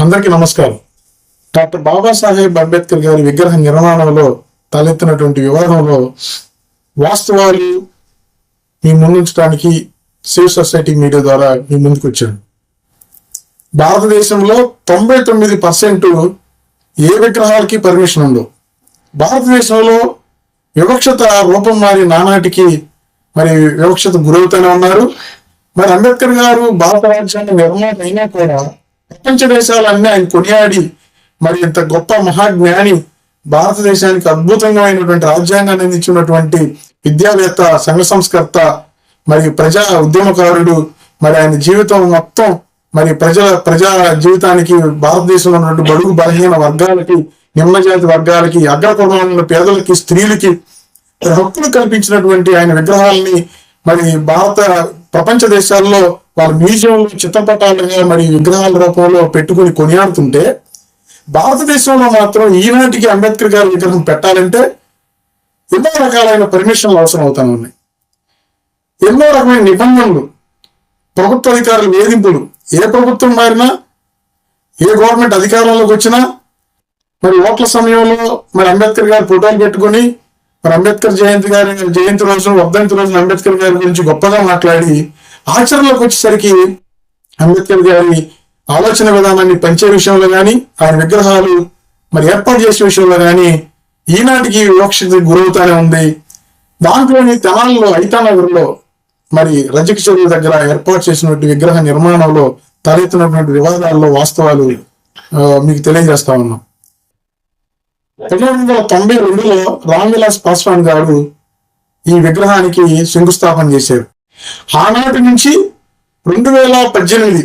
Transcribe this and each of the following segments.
అందరికీ నమస్కారం. డాక్టర్ బాబాసాహెబ్ అంబేద్కర్ గారి విగ్రహ నిర్మాణంలో తలెత్తినటువంటి వివాదంలో వాస్తవాలు మీ ముందుంచడానికి సివిల్ సొసైటీ మీడియా ద్వారా మీ ముందుకు వచ్చాను. భారతదేశంలో 99% ఏ విగ్రహాలకి పర్మిషన్ ఉండవు. భారతదేశంలో వివక్షత రూపం మారి నానాటికి వివక్షత గురవుతూనే ఉన్నారు. అంబేద్కర్ గారు భారత రాజ్యాంగ నిర్మాత అయినా కూడా ప్రపంచ దేశాలన్నీ ఆయన కొనియాడి ఇంత గొప్ప మహాజ్ఞాని, భారతదేశానికి అద్భుతమైనటువంటి రాజ్యాంగాన్ని అందించినటువంటి విద్యావేత్త, సంఘ సంస్కర్త, ప్రజా ఉద్యమకారుడు, ఆయన జీవితం మొత్తం ప్రజా జీవితానికి, భారతదేశంలో ఉన్నటువంటి బడుగు బలహీన వర్గాలకి, నిమ్నజాతి వర్గాలకి, అగ్రకులంలో పేదలకి, స్త్రీలకి హక్కులు కల్పించినటువంటి ఆయన విగ్రహాలని భారత ప్రపంచ దేశాల్లో వాళ్ళ మ్యూజియంలో చిత్రపటాలుగా విగ్రహాల రూపంలో పెట్టుకుని కొనియాడుతుంటే, భారతదేశంలో మాత్రం ఈనాటికి అంబేద్కర్ గారి విగ్రహం పెట్టాలంటే ఎన్నో రకాలైన పర్మిషన్లు అవసరం అవుతా ఉన్నాయి. ఎన్నో రకమైన నిబంధనలు, ప్రభుత్వ అధికారుల వేధింపులు. ఏ ప్రభుత్వం మారినా, ఏ గవర్నమెంట్ అధికారంలోకి వచ్చినా ఓట్ల సమయంలో అంబేద్కర్ గారి ఫోటోలు పెట్టుకుని అంబేద్కర్ జయంతి రోజున, వర్ధంతి రోజున అంబేద్కర్ గారి గురించి గొప్పగా మాట్లాడి ఆచరణలోకి వచ్చేసరికి అంబేద్కర్ గారి ఆలోచన విధానాన్ని పెంచే విషయంలో కానీ, ఆయన విగ్రహాలు ఏర్పాటు చేసే విషయంలో కానీ ఈనాటికి వివక్షతకు గురవుతానే ఉంది. దాంట్లోని తెనాలిలో, ఐతానగర్లో రజక చెరువు దగ్గర ఏర్పాటు చేసినటువంటి విగ్రహ నిర్మాణంలో తలెత్తినటువంటి వివాదాల్లో వాస్తవాలు మీకు తెలియజేస్తా ఉన్నాం. 1992లో రామ్ విలాస్ పాస్వాన్ గారు ఈ విగ్రహానికి శంకుస్థాపన చేశారు. ఆనాటి నుంచి 2018,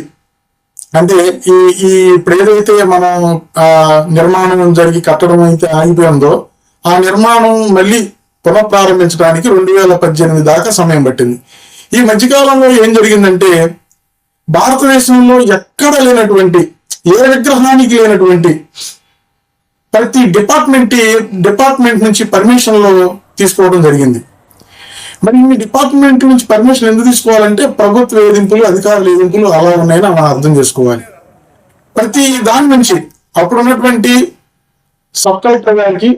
అంటే ఈ ఇప్పుడు ఏదైతే మనం నిర్మాణం జరిగి కట్టడం అయితే ఆగిపోయిందో, ఆ నిర్మాణం మళ్ళీ పునఃప్రారంభించడానికి 2018 దాకా సమయం పట్టింది. ఈ మధ్యకాలంలో ఏం జరిగిందంటే, భారతదేశంలో ఎక్కడ లేనటువంటి, ఏ విగ్రహానికి లేనటువంటి ప్రతి డిపార్ట్మెంట్ నుంచి పర్మిషన్లు తీసుకోవడం జరిగింది. ఈ డిపార్ట్మెంట్ నుంచి పర్మిషన్ ఎందుకు తీసుకోవాలంటే, ప్రభుత్వ వేధింపులు, అధికారుల వేధింపులు అలా ఉన్నాయని మనం అర్థం చేసుకోవాలి. ప్రతి దాని నుంచి అప్పుడున్నటువంటి సబ్ కలెక్టర్ గారికి,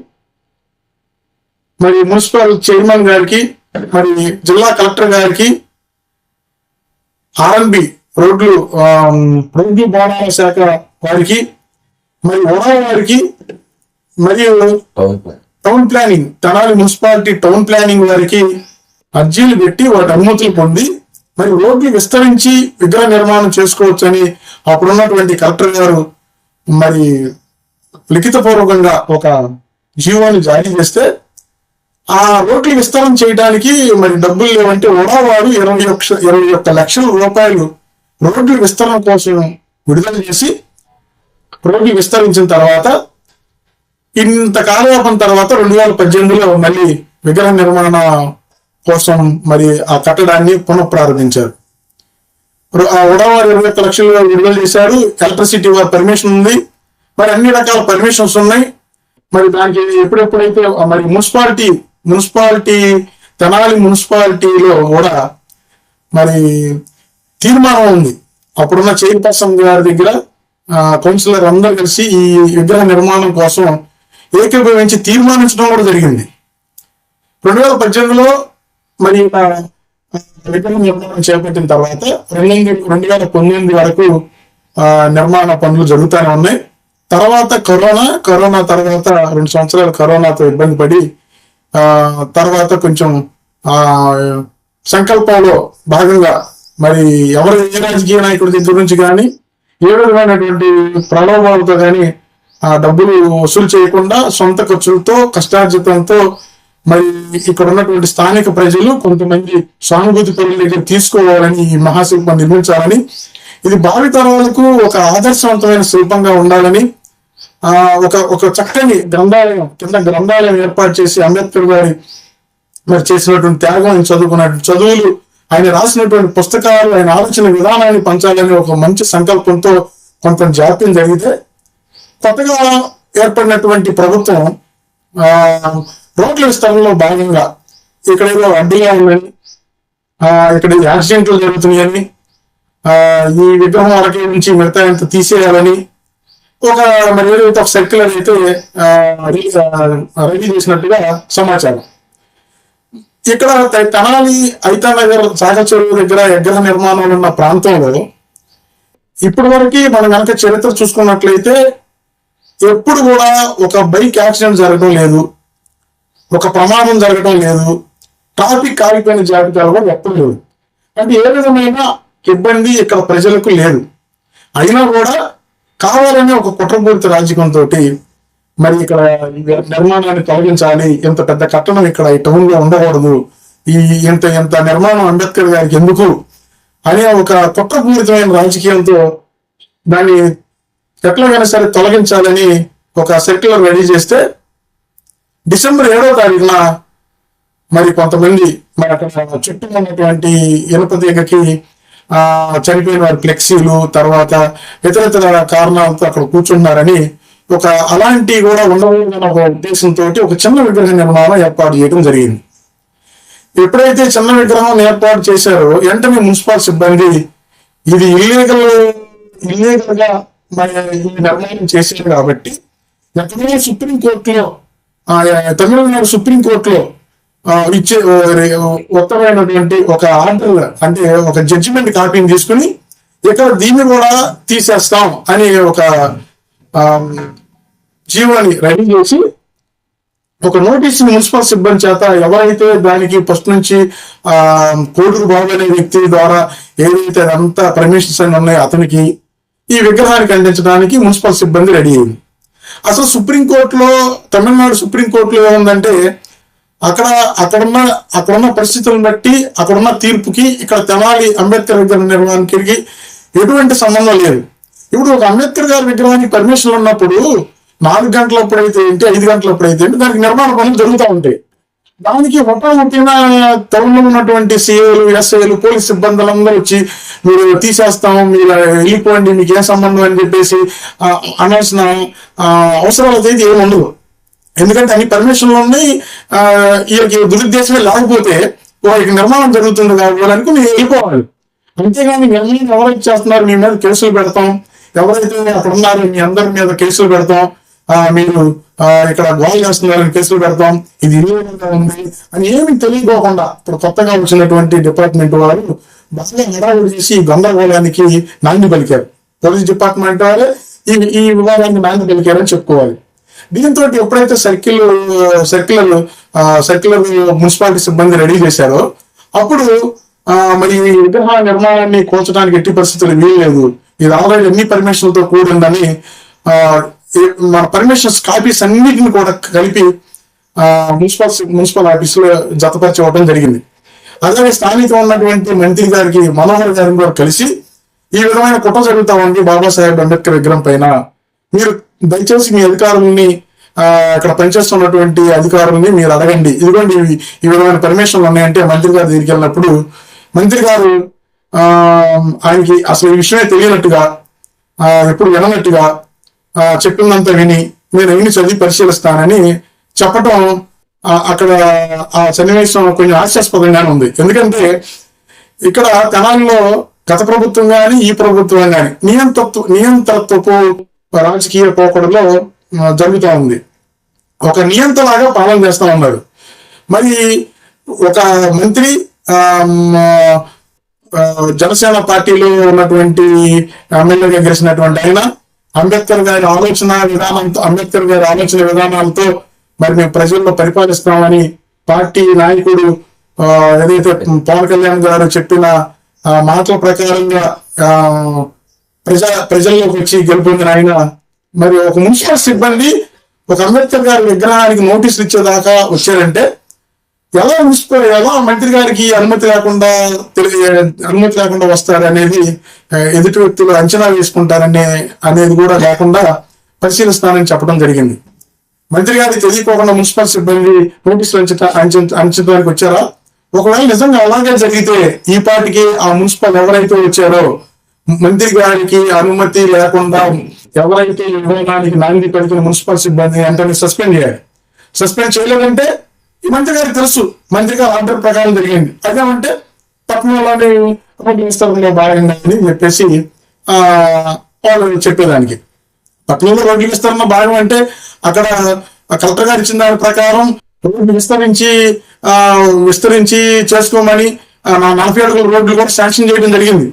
మున్సిపల్ చైర్మన్ గారికి, జిల్లా కలెక్టర్ గారికి, ఆర్ఎన్బి రోడ్లు భవనాల శాఖ వారికి, ఓడా వారికి, మరియు town planning, Tenali municipality town planning వారికి అర్జీలు పెట్టి వాటి అనుమతులు పొంది రోడ్లు విస్తరించి విగ్రహ నిర్మాణం చేసుకోవచ్చని అప్పుడున్నటువంటి కలెక్టర్ గారు లిఖితపూర్వకంగా ఒక జీవోని జారీ చేస్తే, ఆ రోడ్లు విస్తరణ చేయడానికి డబ్బులు లేవంటే ఓడావారు 21 లక్షల రూపాయలు రోడ్ల విస్తరణ కోసం విడుదల చేసి, రోడ్లు విస్తరించిన తర్వాత ఇంత కాలయాపన తర్వాత 2018లో మళ్ళీ విగ్రహ నిర్మాణ కోసం ఆ కట్టడాన్ని పునఃప్రారంభించారు. ఆ ఉడవారు 21 లక్షలు విడుదల చేశారు. ఎలక్ట్రిసిటీ వారి పర్మిషన్ ఉంది, అన్ని రకాల పర్మిషన్స్ ఉన్నాయి. దానికి ఎప్పుడెప్పుడైతే మున్సిపాలిటీ తెనాలి మున్సిపాలిటీలో కూడా తీర్మానం ఉంది. అప్పుడున్న చైర్పర్సన్ గారి దగ్గర కౌన్సిలర్ అందరూ కలిసి ఈ విగ్రహ నిర్మాణం కోసం ఏకీభవించి తీర్మానించడం కూడా జరిగింది. 2018లో విగ్రహ నిర్మాణం చేపట్టిన తర్వాత 2019 వరకు నిర్మాణ పనులు జరుగుతూనే ఉన్నాయి. తర్వాత కరోనా తర్వాత 2 సంవత్సరాలు కరోనాతో ఇబ్బంది పడి, తర్వాత కొంచెం సంకల్పంలో భాగంగా ఎవరు ఏ రాజకీయ నాయకుడి దగ్గర నుంచి కానీ, ఏ విధమైనటువంటి ప్రలోభాలతో కానీ డబ్బులు వసూలు చేయకుండా సొంత ఖర్చులతో, కష్టార్జితంతో ఇక్కడ ఉన్నటువంటి స్థానిక ప్రజలు కొంతమంది సానుభూతి పనుల దగ్గర తీసుకోవాలని, ఈ మహాశిల్పం నిర్మించాలని, ఇది భావితరాలకు ఒక ఆదర్శవంతమైన శిల్పంగా ఉండాలని, ఒక చక్కని గ్రంథాలయం ఏర్పాటు చేసి అంబేద్కర్ గారి చేసినటువంటి త్యాగం, ఆయన చదువుకున్నటువంటి చదువులు, ఆయన రాసినటువంటి పుస్తకాలు, ఆయన ఆలోచన విధానాన్ని పంచాలని ఒక మంచి సంకల్పంతో కొంత జాప్యం జరిగితే, కొత్తగా ఏర్పడినటువంటి ప్రభుత్వం రోడ్ల విస్తరణలో భాగంగా ఇక్కడ ఏదో అడ్డుగా ఉందని, ఇక్కడ యాక్సిడెంట్లు జరుగుతున్నాయని, ఈ విగ్రహం అరకే నుంచి మిగతా ఎంత తీసేయాలని, ఒక మరి ఏదైతే ఒక సర్క్యులర్ అయితే రెడీ చేసినట్టుగా సమాచారం. ఇక్కడ తెనాలి ఐతానగర్ సాగర్ చెరువు దగ్గర విగ్రహ నిర్మాణం ఉన్న ప్రాంతంలో ఇప్పటి వరకు మనం కనుక చరిత్ర చూసుకున్నట్లయితే ఎప్పుడు కూడా ఒక బైక్ యాక్సిడెంట్ జరగడం లేదు, ఒక ప్రమాదం జరగడం లేదు, ట్రాఫిక్ ఆగిపోయిన జాబితాలు కూడా ఎప్పుడు లేదు. అంటే ఏ విధమైన ఇబ్బంది ఇక్కడ ప్రజలకు లేదు. అయినా కూడా కావాలని ఒక కుట్రపూరిత రాజకీయంతో మరి ఇక్కడ నిర్మాణాన్ని తొలగించాలి, ఇంత పెద్ద కట్టడం ఇక్కడ ఈ టౌన్ లో ఉండకూడదు, ఇంత నిర్మాణం అంబేద్కర్ గారికి ఎందుకు అనే ఒక కుట్రపూరితమైన రాజకీయంతో దాన్ని ఎట్లాగైనా సరే తొలగించాలని ఒక సర్క్యులర్ రెడీ చేస్తే డిసెంబర్ 7వ తారీఖున మరి కొంతమంది మరి అక్కడ చుట్టూ ఉన్నటువంటి ఇనుప తీగకి చనిపోయిన వారి ఫ్లెక్సీలు, తర్వాత ఇతర కారణాలతో అక్కడ కూర్చున్నారని ఒక అలాంటి కూడా ఉండకూడదన్న ఒక ఉద్దేశంతో ఒక చిన్న విగ్రహ నిర్మాణం ఏర్పాటు చేయడం జరిగింది. ఎప్పుడైతే చిన్న విగ్రహం ఏర్పాటు చేశారో వెంటనే మున్సిపల్ సిబ్బంది ఇది ఇల్లీగల్ గా మరి నిర్మాణం చేశారు కాబట్టి ఎక్కడో సుప్రీంకోర్టులో తమిళనాడు సుప్రీంకోర్టులో ఇచ్చే ఉత్తరమైనటువంటి ఒక ఆర్డర్ అంటే ఒక జడ్జిమెంట్ కాపీని తీసుకుని ఇక్కడ దీన్ని కూడా తీసేస్తాం అని ఒక జీవోని రెడీ చేసి ఒక నోటీస్ మున్సిపల్ సిబ్బంది చేత ఎవరైతే దానికి ఫస్ట్ నుంచి కోడూరు బాబు అనే వ్యక్తి ద్వారా ఏదైతే అంతా పర్మిషన్స్ అని ఉన్నాయో అతనికి ఈ విగ్రహానికి అందించడానికి మున్సిపల్ సిబ్బంది రెడీ అయింది. అసలు సుప్రీంకోర్టులో తమిళనాడు సుప్రీంకోర్టులో ఏముందంటే అక్కడున్న పరిస్థితులను బట్టి అక్కడున్న తీర్పుకి ఇక్కడ తెనాలి అంబేద్కర్ విగ్రహ నిర్మాణానికి ఎటువంటి సంబంధం లేదు. ఇప్పుడు ఒక అంబేద్కర్ గారి విగ్రహానికి పర్మిషన్ ఉన్నప్పుడు 4 గంటలప్పుడైతే ఏంటి, 5 గంటలప్పుడైతే ఏంటి, దానికి నిర్మాణ పనులు జరుగుతూ ఉంటాయి. దానికి ఒక్కొక్కటిన టౌన్లో ఉన్నటువంటి సిఐలు, ఎస్ఐలు, పోలీస్ సిబ్బందులందరూ వచ్చి మీరు తీసేస్తాం, మీరు వెళ్ళిపోండి, మీకు ఏ సంబంధం అని చెప్పేసి అనాల్సిన అవసరాలు అయితే ఏమి ఉండదు. ఎందుకంటే అన్ని పర్మిషన్లు ఉన్నాయి. వీళ్ళకి దురుద్దేశమే లేకపోతే వాళ్ళకి నిర్మాణం జరుగుతుంది కాబట్టి అనుకుని వెళ్ళిపోవాలి. అంతేగాని నిర్మాణం ఎవరైతే చేస్తున్నారు మీ మీద కేసులు పెడతాం, ఎవరైతే అక్కడ ఉన్నారో మీ అందరి మీద కేసులు పెడతాం, మీరు ఇక్కడ గోల్ చేస్తున్నారని కేసులు పెడతాం, ఇది ఇల్లీగల్గా ఉంది అని ఏమి తెలియకోకుండా ఇప్పుడు కొత్తగా వచ్చినటువంటి డిపార్ట్మెంట్ వారు బాగా హడావుడి చేసి గందరగోళానికి నాంది పలికారు. పోలీస్ డిపార్ట్మెంట్ వాళ్ళే ఈ వివాదానికి నాంది పలికారని చెప్పుకోవాలి. దీంతో ఎప్పుడైతే సర్క్యులర్ మున్సిపాలిటీ సిబ్బంది రెడీ చేశారో అప్పుడు మరి విగ్రహ నిర్మాణాన్ని కూల్చడానికి ఎట్టి పరిస్థితులు వీల్లేదు, ఇది ఆల్రెడీ ఎన్ని పర్మిషన్లతో కూడిందని మన పర్మిషన్స్ కాపీస్ అన్నిటిని కూడా కలిపి మున్సిపల్ ఆఫీసులో జతపరిచి ఇవ్వడం జరిగింది. అలాగే స్థానికంగా ఉన్నటువంటి మంత్రి గారికి మనోహర్ గారిని కూడా కలిసి ఈ విధమైన కుట్ర జరుగుతా ఉంది బాబాసాహెబ్ అంబేద్కర్ విగ్రహం పైన, మీరు దయచేసి మీ అధికారుల్ని ఇక్కడ పనిచేస్తున్నటువంటి అధికారుల్ని మీరు అడగండి, ఇదిగోండి ఈ విధమైన పర్మిషన్లు ఉన్నాయంటే మంత్రి గారు దగ్గరికి వెళ్ళినప్పుడు మంత్రి గారు ఆయనకి అసలు ఈ విషయమే తెలియనట్టుగా ఎప్పుడు విననట్టుగా చెప్పిందంతా విని నేను ఎన్ని చదివి పరిశీలిస్తానని చెప్పటం అక్కడ ఆ సన్నివేశం కొంచెం హాస్యాస్పదంగానే ఉంది. ఎందుకంటే ఇక్కడ తెనాలిలో గత ప్రభుత్వం కానీ ఈ ప్రభుత్వం కానీ నియంత్రత్వపు రాజకీయ పోకడలో జరుగుతూ ఉంది. ఒక నియంత్రణలాగా పాలన చేస్తా ఉన్నారు. మరి ఒక మంత్రి జనసేన పార్టీలో ఉన్నటువంటి ఎమ్మెల్యేగా గెలిచినటువంటి ఆయన అంబేద్కర్ గారి ఆలోచన విధానాలతో మరి మేము ప్రజల్లో పరిపాలిస్తామని పార్టీ నాయకుడు ఏదైతే పవన్ కళ్యాణ్ గారు చెప్పిన మాటల ప్రకారంగా ప్రజల్లోకి వచ్చి గెలుపొందిన ఆయన మరి ఒక మున్సిపల్ సిబ్బంది ఒక అంబేద్కర్ గారి విగ్రహానికి నోటీసులు ఇచ్చేదాకా వచ్చారంటే ఎలా మంత్రి గారికి అనుమతి లేకుండా వస్తారనేది ఎదుటి వ్యక్తులు అంచనా అనేది కూడా లేకుండా పరిశీలిస్తానని చెప్పడం జరిగింది. మంత్రి గారికి తెలియకోకుండా మున్సిపల్ సిబ్బంది నోటీసులు అంచడానికి వచ్చారా? ఒకవేళ నిజంగా అలాగే జరిగితే ఈ పార్టీకి ఆ మున్సిపల్ ఎవరైతే వచ్చారో మంత్రి గారికి అనుమతి లేకుండా ఎవరైతే విధానానికి నాంది పలికిన మున్సిపల్ సిబ్బంది వెంటనే సస్పెండ్ చేయాలి. సస్పెండ్ చేయలేదంటే ఈ మంత్రి గారికి తెలుసు మంత్రి గారు ఆర్డర్ ప్రకారం జరిగింది, అదేమంటే పట్టణంలోని విస్తరణలో భాగంగా అని చెప్పేసి వాళ్ళు చెప్పేదానికి పట్టణంలో రోడ్లు విస్తరణ భాగం అంటే అక్కడ కలెక్టర్ గారు ఇచ్చిన దాని ప్రకారం రోడ్లు విస్తరించి చేసుకోమని 40 అడుగుల రోడ్లు కూడా శాంక్షన్ చేయడం జరిగింది.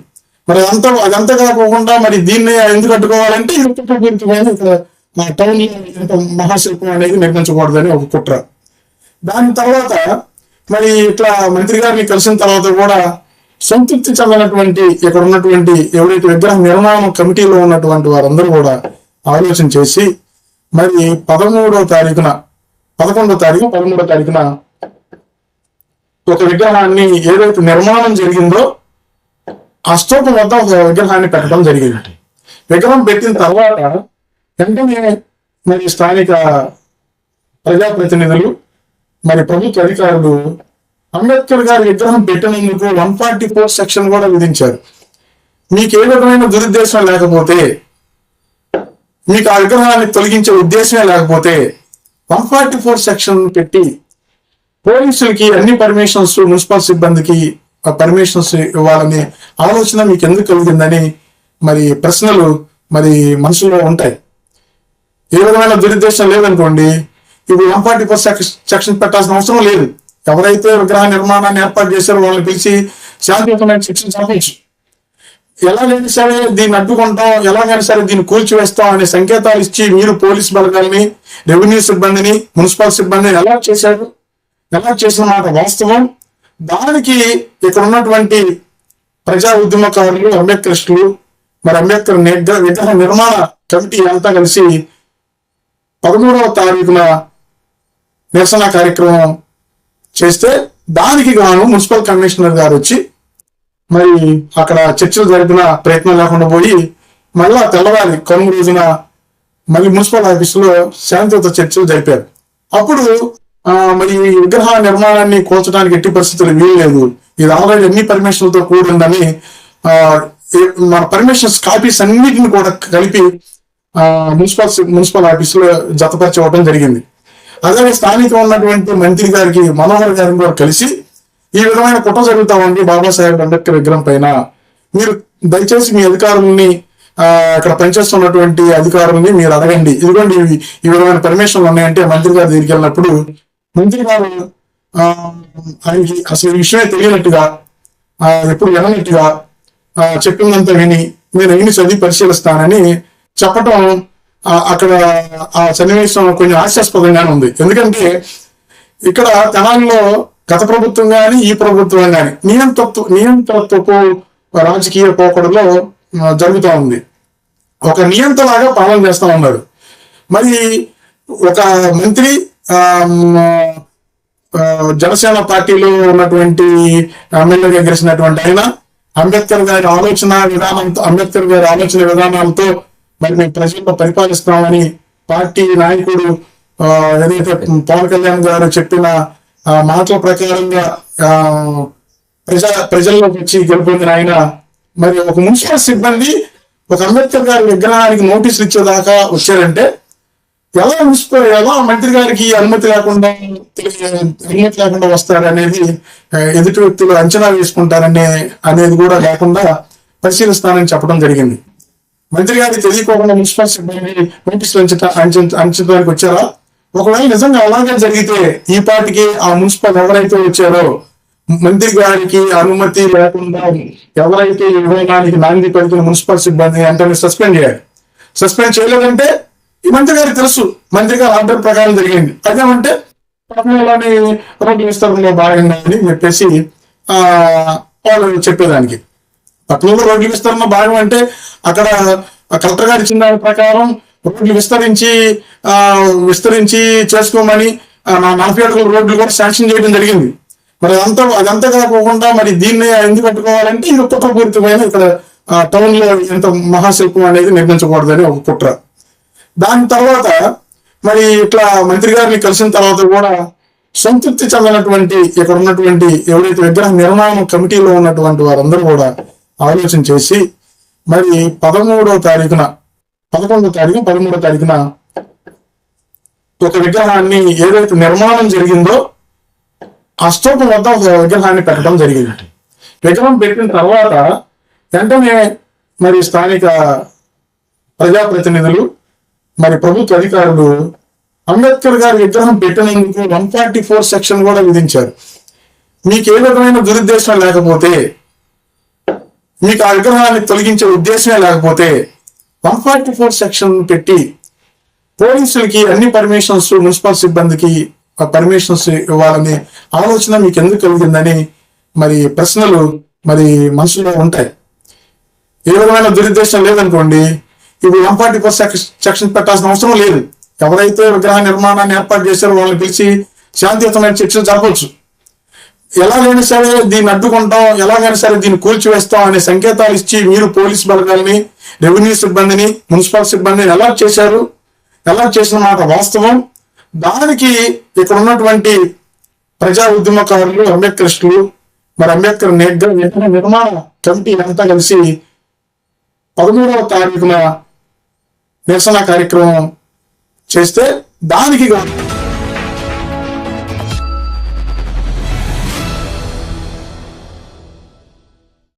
మరి అదంతా కాకుండా మరి దీన్ని ఎందుకు అడ్డుకోవాలంటే టౌన్ లో మహాశిల్పం అనేది నిర్మించకూడదని ఒక కుట్ర. దాని తర్వాత మరి ఇట్లా మంత్రి గారిని కలిసిన తర్వాత కూడా సంతృప్తి చెందినటువంటి ఇక్కడ ఉన్నటువంటి ఎవరైతే విగ్రహ నిర్మాణ కమిటీలో ఉన్నటువంటి వారందరూ కూడా ఆలోచన చేసి మరి 11వ తారీఖున ఒక విగ్రహాన్ని ఏదైతే నిర్మాణం జరిగిందో ఆ స్తూపం వద్ద ఒక విగ్రహాన్ని పెట్టడం జరిగింది. విగ్రహం పెట్టిన తర్వాత వెంటనే మరి స్థానిక ప్రజాప్రతినిధులు మరి ప్రభుత్వ అధికారులు అంబేద్కర్ గారి విగ్రహం పెట్టినందుకు 144 సెక్షన్ కూడా విధించారు. మీకు ఏ విధమైన దురుద్దేశం లేకపోతే, మీకు ఆ విగ్రహాన్ని తొలగించే ఉద్దేశమే లేకపోతే 144 సెక్షన్ పెట్టి పోలీసులకి అన్ని పర్మిషన్స్, మున్సిపల్ సిబ్బందికి పర్మిషన్స్ ఇవ్వాలని ఆలోచన మీకు ఎందుకు కలిగిందని మరి ప్రశ్నలు మరి మనసులో ఉంటాయి. ఏ విధమైన దురుద్దేశం లేదనుకోండి, ఇప్పుడు 144 సెక్షన్ పెట్టాల్సిన అవసరం లేదు. ఎవరైతే విగ్రహ నిర్మాణాన్ని ఏర్పాటు చేశారో వాళ్ళని పిలిచి శాంతియుతమైన శిక్షణ చంపచ్చు. ఎలాగైనా సరే దీన్ని అడ్డుకుంటాం, ఎలాగైనా సరే దీన్ని కూల్చివేస్తాం అనే సంకేతాలు ఇచ్చి మీరు పోలీస్ బలగాల్ని, రెవెన్యూ సిబ్బందిని, మున్సిపల్ సిబ్బందిని ఎలా చేసిన మాట వాస్తవం. దానికి ఇక్కడ ఉన్నటువంటి ప్రజా ఉద్యమకారులు, అంబేద్కరిస్టులు, మరి అంబేద్కర్ విగ్రహ నిర్మాణ కమిటీ అంతా కలిసి 13వ తారీఖున నిరసన కార్యక్రమం చేస్తే దానికి గాను మున్సిపల్ కమిషనర్ గారు వచ్చి మరి అక్కడ చర్చలు జరిపిన ప్రయత్నం లేకుండా పోయి మళ్ళా తెల్లవారి కనుమ రోజున మళ్ళీ మున్సిపల్ ఆఫీసులో శాంతియుత చర్చలు జరిపారు. అప్పుడు మరి విగ్రహ నిర్మాణాన్ని కూల్చడానికి ఎట్టి పరిస్థితులు వీల్లేదు, ఇది ఆల్రెడీ అన్ని పర్మిషన్లతో కూడిందని మన పర్మిషన్స్ కాపీస్ అన్నిటిని కూడా కలిపి మున్సిపల్ ఆఫీసులో జతపరిచివ్వడం జరిగింది. అలాగే స్థానిక ఉన్నటువంటి మంత్రి గారికి, మనోహర్ గారిని కూడా కలిసి ఈ విధమైన కుట్ర జరుగుతా ఉంది బాబాసాహెబ్ అంబేద్కర్ విగ్రహం పైన, మీరు దయచేసి మీ అధికారుల్ని, ఇక్కడ పనిచేస్తున్నటువంటి అధికారుల్ని మీరు అడగండి, ఇదిగోండి ఈ విధమైన పర్మిషన్లు ఉన్నాయంటే మంత్రి గారు దగ్గరికి వెళ్ళినప్పుడు మంత్రి గారు ఆయనకి అసలు ఈ విషయమే తెలియనట్టుగా, ఎప్పుడు విననట్టుగా చెప్పిందంతా నేను చదివి పరిశీలిస్తానని చెప్పటం అక్కడ ఆ సన్నివేశం కొంచెం హాస్యాస్పదంగానే ఉంది. ఎందుకంటే ఇక్కడ తెలంగాణలో గత ప్రభుత్వం కానీ ఈ ప్రభుత్వం కానీ నియంత్రణతో రాజకీయ పోకడలో జరుగుతూ ఉంది. ఒక నియంత్రణలాగా పాలన చేస్తూ ఉన్నారు. మరి ఒక మంత్రి జనసేన పార్టీలో ఉన్నటువంటి ఎమ్మెల్యేగా గెలిచినటువంటి ఆయన అంబేద్కర్ గారి ఆలోచన విధానాలతో మరి మేము ప్రజల్లో పరిపాలిస్తామని పార్టీ నాయకుడు ఏదైతే పవన్ కళ్యాణ్ గారు చెప్పిన మాటల ప్రకారంగా ప్రజల్లోకి వచ్చి గెలుపొందిన ఆయన మరి ఒక మున్సిపల్ సిబ్బంది ఒక అంబేద్కర్ గారి విగ్రహానికి నోటీసులు ఇచ్చేదాకా వచ్చారంటే ఎలా మంత్రి గారికి అనుమతి లేకుండా వస్తారనేది ఎదుటి వ్యక్తులు అంచనా వేసుకుంటారనేది కూడా లేకుండా పరిశీలిస్తానని చెప్పడం జరిగింది. మంత్రి గారికి తెలియకోకుండా మున్సిపల్ సిబ్బంది నోటీసులు అంచడానికి వచ్చారా? ఒకవేళ నిజంగా అలాగే జరిగితే ఈ పార్టీకి ఆ మున్సిపల్ ఎవరైతే వచ్చారో మంత్రి గారికి అనుమతి లేకుండా ఎవరైతే ఈ విధానానికి నాంది పలికిన మున్సిపల్ సిబ్బంది వెంటనే సస్పెండ్ చేయాలి. సస్పెండ్ చేయలేదంటే ఈ మంత్రి గారికి తెలుసు మంత్రి గారి ఆర్డర్ ప్రకారం జరిగింది, అదేమంటే పట్టణంలోని రోడ్డు విస్తరణలో భాగంగా అని చెప్పేసి వాళ్ళు చెప్పేదానికి. పట్టణంలో రోడ్లు విస్తరణ భాగం అంటే అక్కడ కలెక్టర్ గారు ఇచ్చిన దాని ప్రకారం రోడ్లు విస్తరించి చేసుకోమని 40 అడుగుల రోడ్లు కూడా శాంక్షన్ చేయడం జరిగింది. మరి అదంతా కాకుండా మరి దీన్ని ఎందుకు పట్టుకోవాలంటే ఇది కుట్రపూరితమైన ఇక్కడ టౌన్ లో ఎంత మహాశిల్పం అనేది నిర్మించకూడదని ఒక కుట్ర. దాని తర్వాత మరి ఇట్లా మంత్రి గారిని కలిసిన తర్వాత కూడా సంతృప్తి చెందినటువంటి ఇక్కడ ఉన్నటువంటి ఎవరైతే విగ్రహ నిర్మాణ కమిటీలో ఉన్నటువంటి వారందరూ కూడా ఆలోచన చేసి మరి 13వ తారీఖున ఒక విగ్రహాన్ని ఏదైతే నిర్మాణం జరిగిందో ఆ స్తూపం వద్ద ఒక విగ్రహాన్ని పెట్టడం జరిగింది. విగ్రహం పెట్టిన తర్వాత వెంటనే మరి స్థానిక ప్రజాప్రతినిధులు మరి ప్రభుత్వ అధికారులు అంబేద్కర్ గారి విగ్రహం పెట్టినందుకు 144 సెక్షన్ కూడా విధించారు. మీకు ఏ విధమైన దురుద్దేశం లేకపోతే, మీకు ఆ విగ్రహాన్ని తొలగించే ఉద్దేశమే లేకపోతే 144 సెక్షన్ పెట్టి పోలీసులకి అన్ని పర్మిషన్స్, మున్సిపల్ సిబ్బందికి పర్మిషన్స్ ఇవ్వాలని ఆలోచన మీకు ఎందుకు కలిగిందని మరి ప్రశ్నలు మరి మనసులో ఉంటాయి. ఏ విధమైన దురుద్దేశం లేదనుకోండి, ఇప్పుడు 144 సెక్షన్ పెట్టాల్సిన అవసరం లేదు. ఎవరైతే విగ్రహ నిర్మాణాన్ని ఏర్పాటు చేశారో వాళ్ళని పిలిచి శాంతియుతమైన చర్చలు జరపవచ్చు. ఎలాగైనా సరే దీన్ని అడ్డుకుంటాం, ఎలాగైనా సరే దీన్ని కూల్చివేస్తాం అనే సంకేతాలు ఇచ్చి మీరు పోలీస్ బలగాల్ని, రెవెన్యూ సిబ్బందిని, మున్సిపల్ సిబ్బందిని ఎలా చేసిన మాట వాస్తవం. దానికి ఇక్కడ ఉన్నటువంటి ప్రజా ఉద్యమకారులు, అంబేద్కరిస్టులు, మరి అంబేద్కర్ నిర్మాణ కమిటీ అంతా కలిసి 13వ తారీఖున నిరసన కార్యక్రమం చేస్తే దానికి